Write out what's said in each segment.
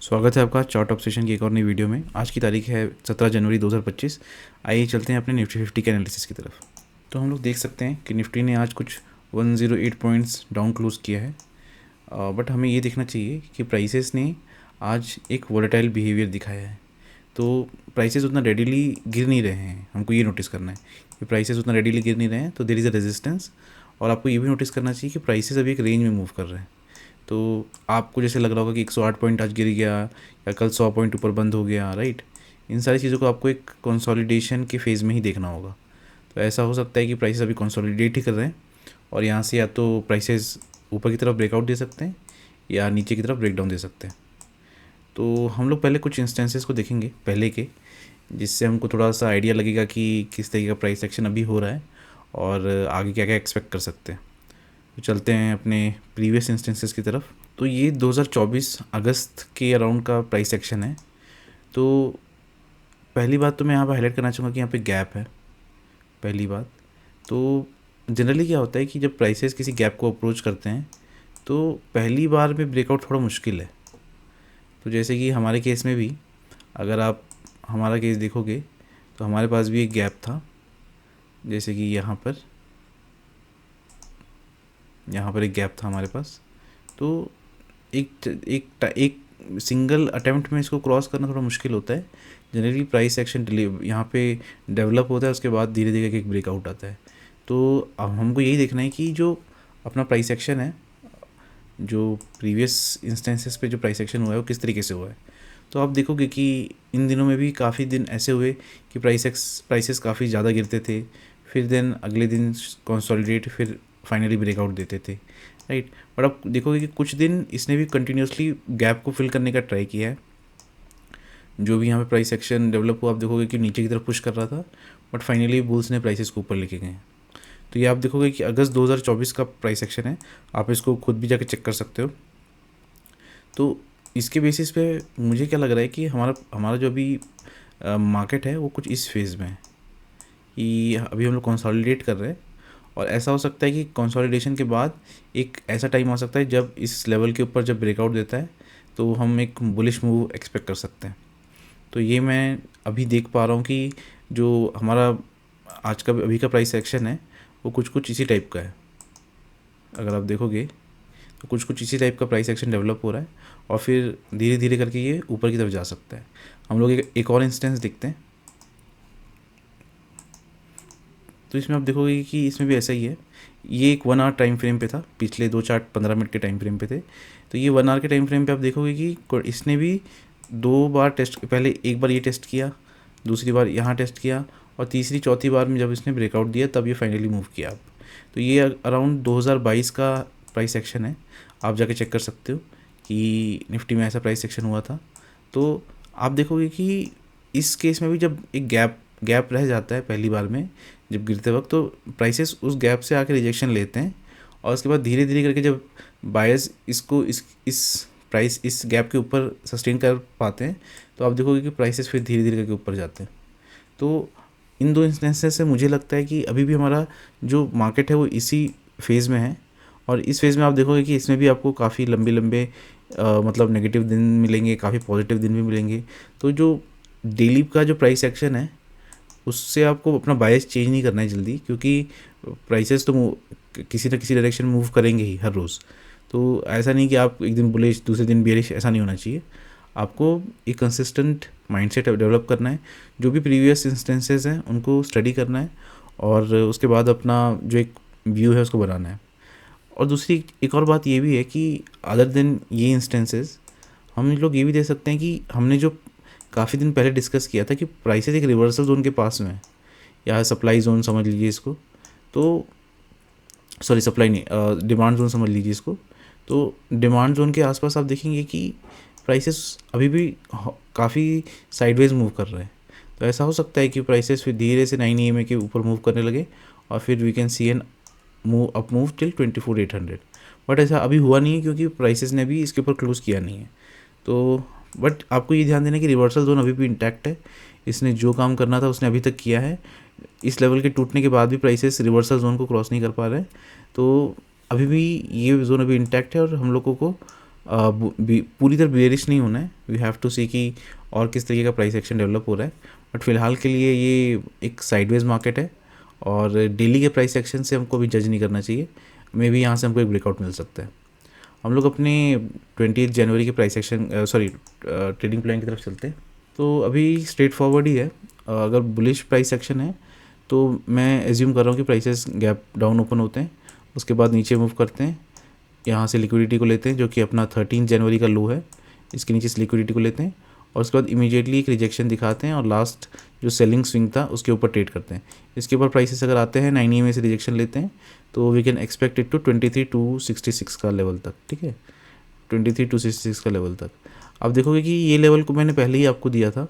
स्वागत है आपका चार्ट ऑब्सेशन की एक और नई वीडियो में। आज की तारीख है 17 जनवरी 2025। आइए चलते हैं अपने निफ्टी 50 के एनालिसिस की तरफ। तो हम लोग देख सकते हैं कि निफ्टी ने आज कुछ 108 पॉइंट्स डाउन क्लोज किया है। बट हमें ये देखना चाहिए कि प्राइसेस ने आज एक वोलेटाइल बिहेवियर दिखाया है। तो प्राइसेस उतना रेडिली गिर नहीं रहे हैं, हमको ये नोटिस करना है कि प्राइसेस उतना रेडिली गिर नहीं रहे हैं, तो देयर इज़ अ रेजिस्टेंस। और आपको ये भी नोटिस करना चाहिए कि प्राइसेस अभी एक रेंज में मूव कर रहे हैं। तो आपको जैसे लग रहा होगा कि 108 पॉइंट आज गिर गया या कल 100 पॉइंट ऊपर बंद हो गया, राइट। इन सारी चीज़ों को आपको एक कंसोलिडेशन के फेज़ में ही देखना होगा। तो ऐसा हो सकता है कि प्राइसेस अभी कंसोलिडेट ही कर रहे हैं और यहाँ से या तो प्राइसेस ऊपर की तरफ ब्रेकआउट दे सकते हैं या नीचे की तरफ ब्रेकडाउन दे सकते हैं। तो हम लोग पहले कुछ इंस्टेंसेस को देखेंगे पहले के, जिससे हमको थोड़ा सा आइडिया लगेगा कि किस तरीके का प्राइस एक्शन अभी हो रहा है और आगे क्या क्या एक्सपेक्ट कर सकते हैं। तो चलते हैं अपने प्रीवियस इंस्टेंसेस की तरफ। तो ये 2024 अगस्त के अराउंड का प्राइस एक्शन है। तो पहली बात तो मैं यहाँ पर हाईलाइट करना चाहूँगा कि यहाँ पे गैप है। पहली बात तो जनरली क्या होता है कि जब प्राइसेस किसी गैप को अप्रोच करते हैं तो पहली बार में ब्रेकआउट थोड़ा मुश्किल है। तो जैसे कि हमारे केस में भी अगर आप हमारा केस देखोगे तो हमारे पास भी एक गैप था, जैसे कि यहाँ पर एक गैप था हमारे पास। तो एक सिंगल अटेम्प्ट में इसको क्रॉस करना थोड़ा मुश्किल होता है। जनरली प्राइस एक्शन यहाँ पे डेवलप होता है, उसके बाद धीरे धीरे एक ब्रेकआउट आता है। तो अब हमको यही देखना है कि जो अपना प्राइस एक्शन है, जो प्रीवियस इंस्टेंसेस पे जो प्राइस एक्शन हुआ है वो किस तरीके से हुआ है। तो आप देखोगे कि इन दिनों में भी काफ़ी दिन ऐसे हुए कि प्राइसेस काफ़ी ज़्यादा गिरते थे, फिर देन अगले दिन कंसोलिडेट, फिर फाइनली ब्रेकआउट देते थे, राइट। बट आप देखोगे कि कुछ दिन इसने भी कंटिन्यूसली गैप को फिल करने का ट्राई किया है। जो भी यहाँ पे प्राइस एक्शन डेवलप हुआ, आप देखोगे कि नीचे की तरफ पुश कर रहा था, बट फाइनली बुल्स ने प्राइसेस को ऊपर लेके गए। तो ये आप देखोगे कि अगस्त 2024 का प्राइस एक्शन है, आप इसको खुद भी जाके चेक कर सकते हो। तो इसके बेसिस पे मुझे क्या लग रहा है कि हमारा जो अभी मार्केट है वो कुछ इस फेज़ में है कि अभी हम लोग कंसोलिडेट कर रहे हैं। और ऐसा हो सकता है कि कंसोलिडेशन के बाद एक ऐसा टाइम आ सकता है जब इस लेवल के ऊपर जब ब्रेकआउट देता है तो हम एक बुलिश मूव एक्सपेक्ट कर सकते हैं। तो ये मैं अभी देख पा रहा हूँ कि जो हमारा आज का अभी का प्राइस एक्शन है वो कुछ इसी टाइप का है। अगर आप देखोगे तो कुछ इसी टाइप का प्राइस एक्शन डेवलप हो रहा है और फिर धीरे धीरे करके ये ऊपर की तरफ जा सकता है। हम लोग एक और इंस्टेंस देखते हैं। तो इसमें आप देखोगे कि इसमें भी ऐसा ही है। ये एक 1 आवर टाइम फ्रेम पे था, पिछले 2 चार्ट 15 मिनट के टाइम फ्रेम पे थे। तो ये 1 आवर के टाइम फ्रेम पे आप देखोगे कि इसने भी 2 बार टेस्ट, पहले एक बार ये टेस्ट किया, दूसरी बार यहाँ टेस्ट किया और तीसरी चौथी बार में जब इसने ब्रेकआउट दिया तब ये फाइनली मूव किया। आप तो ये अराउंड 2022 का प्राइस एक्शन है, आप जाके चेक कर सकते हो कि निफ्टी में ऐसा प्राइस एक्शन हुआ था। तो आप देखोगे कि इस केस में भी जब एक गैप रह जाता है पहली बार में जब गिरते वक्त, तो प्राइसेस उस गैप से आके रिजेक्शन लेते हैं और उसके बाद धीरे धीरे करके जब बायर्स इसको इस गैप के ऊपर सस्टेन कर पाते हैं तो आप देखोगे कि प्राइसेस फिर धीरे धीरे करके ऊपर जाते हैं। तो इन दो इंस्टेंसेस से मुझे लगता है कि अभी भी हमारा जो मार्केट है वो इसी फेज़ में है। और इस फेज़ में आप देखोगे कि इसमें भी आपको काफ़ी लंबे मतलब नेगेटिव दिन मिलेंगे, काफ़ी पॉजिटिव दिन भी मिलेंगे। तो जो डेली का जो प्राइस एक्शन है उससे आपको अपना बायस चेंज नहीं करना है जल्दी, क्योंकि प्राइसेस तो किसी न किसी डायरेक्शन में मूव करेंगे ही हर रोज़। तो ऐसा नहीं कि आप एक दिन बुलिश दूसरे दिन बेरिश, ऐसा नहीं होना चाहिए। आपको एक कंसिस्टेंट माइंडसेट डेवलप करना है, जो भी प्रीवियस इंस्टेंसेस हैं उनको स्टडी करना है और उसके बाद अपना जो एक व्यू है उसको बनाना है। और दूसरी एक और बात ये भी है कि अदर देन ये इंस्टेंसेस हम लोग ये भी देख सकते हैं कि हमने जो काफ़ी दिन पहले डिस्कस किया था कि प्राइसेस एक रिवर्सल जोन के पास में है, या सप्लाई जोन समझ लीजिए इसको। तो सॉरी, सप्लाई नहीं, डिमांड जोन समझ लीजिए इसको। तो डिमांड जोन के आसपास आप देखेंगे कि प्राइसेस अभी भी काफ़ी साइडवेज मूव कर रहे हैं। तो ऐसा हो सकता है कि प्राइसेस फिर धीरे से 9 EMA के ऊपर मूव करने लगे और फिर we can see an move till 24,800। But ऐसा अभी हुआ नहीं है क्योंकि प्राइसेस ने भी इसके ऊपर क्लोज किया नहीं है। तो बट आपको ये ध्यान देना है कि रिवर्सल जोन अभी भी इंटैक्ट है, इसने जो काम करना था उसने अभी तक किया है। इस लेवल के टूटने के बाद भी प्राइसेस रिवर्सल जोन को क्रॉस नहीं कर पा रहे हैं। तो अभी भी ये जोन अभी इंटैक्ट है और हम लोगों को पूरी तरह बेरिश नहीं होना है, वी हैव टू सी कि और किस तरीके का प्राइस एक्शन डेवलप हो रहा है। बट फिलहाल के लिए ये एक साइडवेज मार्केट है और डेली के प्राइस एक्शन से हमको भी जज नहीं करना चाहिए, मे बी यहाँ से हमको एक ब्रेकआउट मिल सकता है। हम लोग अपने 28 जनवरी के प्राइस एक्शन ट्रेडिंग प्लान की तरफ चलते हैं। तो अभी स्ट्रेट फॉरवर्ड ही है। अगर बुलिश प्राइस एक्शन है तो मैं एज्यूम कर रहा हूँ कि प्राइसेस गैप डाउन ओपन होते हैं, उसके बाद नीचे मूव करते हैं, यहाँ से लिक्विडिटी को लेते हैं जो कि अपना 13 जनवरी का लो है, इसके नीचे से लिक्विडिटी को लेते हैं और उसके बाद इमीडिएटली एक रिजेक्शन दिखाते हैं और लास्ट जो सेलिंग स्विंग था उसके ऊपर ट्रेड करते हैं। इसके ऊपर प्राइसेस अगर आते हैं 9 EMA से रिजेक्शन लेते हैं तो we can expect it to 23,266 का लेवल तक, ठीक है, 23,266 का लेवल तक। आप देखोगे कि ये लेवल को मैंने पहले ही आपको दिया था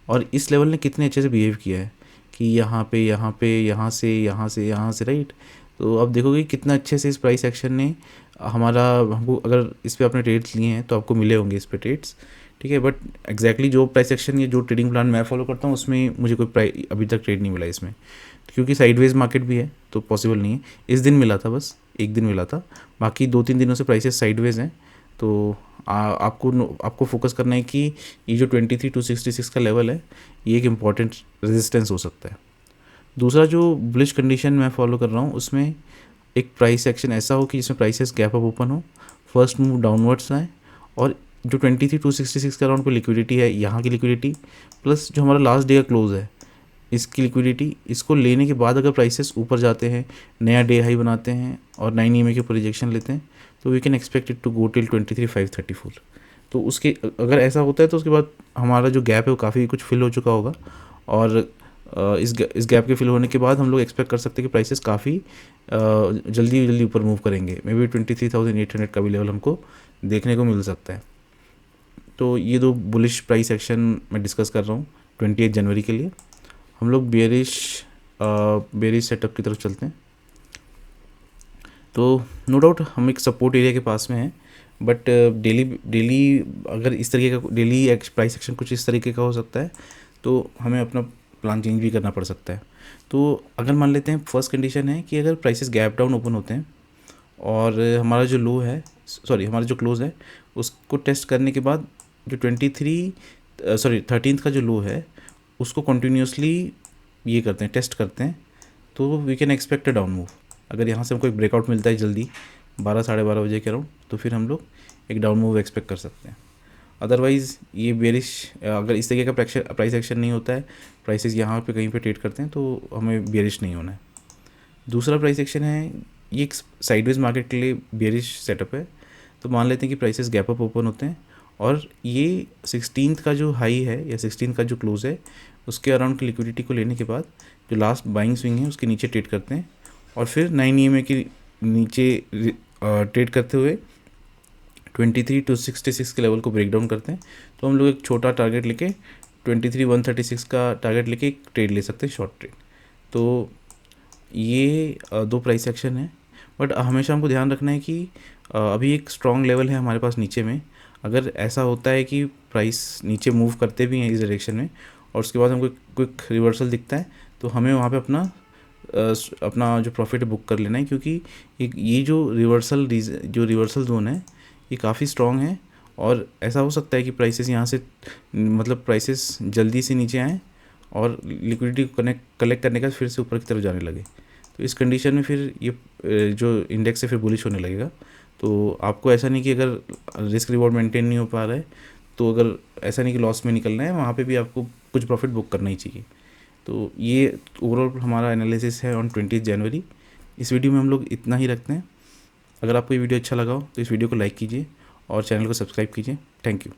और इस लेवल ने कितने अच्छे से बिहेव किया है कि यहाँ पे यहाँ से राइट। तो आप देखोगे कितना अच्छे से इस प्राइस एक्शन ने हमको, अगर इस पर आपने ट्रेड्स लिए हैं तो आपको मिले होंगे इस पे ट्रेड्स, ठीक है। बट एग्जैक्टली जो प्राइस एक्शन या जो ट्रेडिंग प्लान मैं फॉलो करता हूँ उसमें मुझे कोई अभी तक ट्रेड नहीं मिला इसमें, क्योंकि साइडवेज मार्केट भी है तो पॉसिबल नहीं है। इस दिन मिला था, बस एक दिन मिला था, बाकी 2-3 दिनों से प्राइसेस साइडवेज हैं। तो आपको फोकस करना है कि ये जो 23,266 का लेवल है ये एक इम्पॉर्टेंट रेजिस्टेंस हो सकता है। दूसरा जो बुलिश कंडीशन मैं फॉलो कर रहा हूँ उसमें एक प्राइस एक्शन ऐसा हो कि जिसमें प्राइसेस गैप अप ओपन हो, फर्स्ट मूव डाउनवर्ड्स आए और जो 23,266 के अराउंड पे लिक्विडिटी है, यहाँ की लिक्विडिटी प्लस जो हमारा लास्ट डे का क्लोज है इसकी लिक्विडिटी, इसको लेने के बाद अगर प्राइसेस ऊपर जाते हैं, नया डे हाई बनाते हैं और 9 EMA के ऊपर रिजेक्शन लेते हैं तो we can expect it to go till 23,534। तो उसके अगर ऐसा होता है तो उसके बाद हमारा जो गैप है वो काफ़ी कुछ फिल हो चुका होगा और इस गैप के फिल होने के बाद हम लोग एक्सपेक्ट कर सकते हैं कि प्राइसेस काफ़ी जल्दी ऊपर मूव करेंगे। मे बी 23,800 का भी लेवल हमको देखने को मिल सकता है। तो ये दो बुलिश प्राइस एक्शन मैं डिस्कस कर रहा हूँ 28 जनवरी के लिए। हम लोग बेरिश सेटअप की तरफ चलते हैं। तो नो डाउट हम एक सपोर्ट एरिया के पास में हैं, बट डेली अगर इस तरीके का डेली प्राइस एक्शन कुछ इस तरीके का हो सकता है तो हमें अपना प्लान चेंज भी करना पड़ सकता है। तो अगर मान लेते हैं फर्स्ट कंडीशन है कि अगर प्राइसेस गैप डाउन ओपन होते हैं और हमारा जो लो है, हमारा जो क्लोज है उसको टेस्ट करने के बाद जो 13th का जो लो है उसको कंटिन्यूसली ये करते हैं, टेस्ट करते हैं, तो we can expect a down move. अगर यहाँ से हमको एक ब्रेकआउट मिलता है जल्दी 12-12:30 बजे के अराउंड तो फिर हम लोग एक डाउन मूव एक्सपेक्ट कर सकते हैं। अदरवाइज़ ये बेरिश अगर इस तरीके का प्राइस एक्शन नहीं होता है, प्राइसेस यहाँ पे कहीं पे ट्रेड करते हैं तो हमें बेरिश नहीं होना है। दूसरा प्राइस एक्शन है, ये एक साइडवेज मार्केट के लिए बेरिश सेटअप है। तो मान लेते हैं कि प्राइसेस गैप अप ओपन होते हैं और ये 16th का जो हाई है या 16th का जो क्लोज है उसके अराउंड की लिक्विडिटी को लेने के बाद जो लास्ट बाइंग स्विंग है उसके नीचे ट्रेड करते हैं और फिर 9 EMA के नीचे ट्रेड करते हुए 23,266 के लेवल को ब्रेक डाउन करते हैं। तो हम लोग एक छोटा टारगेट लेके 23,136 का टारगेट लेके एक ट्रेड ले सकते हैं, शॉर्ट ट्रेड। तो ये दो प्राइस एक्शन है, बट हमेशा हमको ध्यान रखना है कि अभी एक स्ट्रॉन्ग लेवल है हमारे पास नीचे में। अगर ऐसा होता है कि प्राइस नीचे मूव करते भी हैं इस डायरेक्शन में और उसके बाद हमको क्विक रिवर्सल दिखता है तो हमें वहाँ पे अपना जो प्रॉफिट बुक कर लेना है, क्योंकि ये जो रिवर्सल जोन है ये काफ़ी स्ट्रॉन्ग है और ऐसा हो सकता है कि प्राइसेस यहाँ से प्राइसेस जल्दी से नीचे आएँ और लिक्विडिटी को कलेक्ट करने का फिर से ऊपर की तरफ जाने लगे। तो इस कंडीशन में फिर ये जो इंडेक्स है फिर बुलिश होने लगेगा। तो आपको ऐसा नहीं कि अगर रिस्क रिवॉर्ड मेंटेन नहीं हो पा रहा है तो अगर ऐसा नहीं कि लॉस में निकलना है, वहाँ पे भी आपको कुछ प्रॉफिट बुक करना ही चाहिए। तो ये ओवरऑल हमारा एनालिसिस है ऑन 20 जनवरी। इस वीडियो में हम लोग इतना ही रखते हैं। अगर आपको ये वीडियो अच्छा लगा हो तो इस वीडियो को लाइक कीजिए और चैनल को सब्सक्राइब कीजिए। Thank you.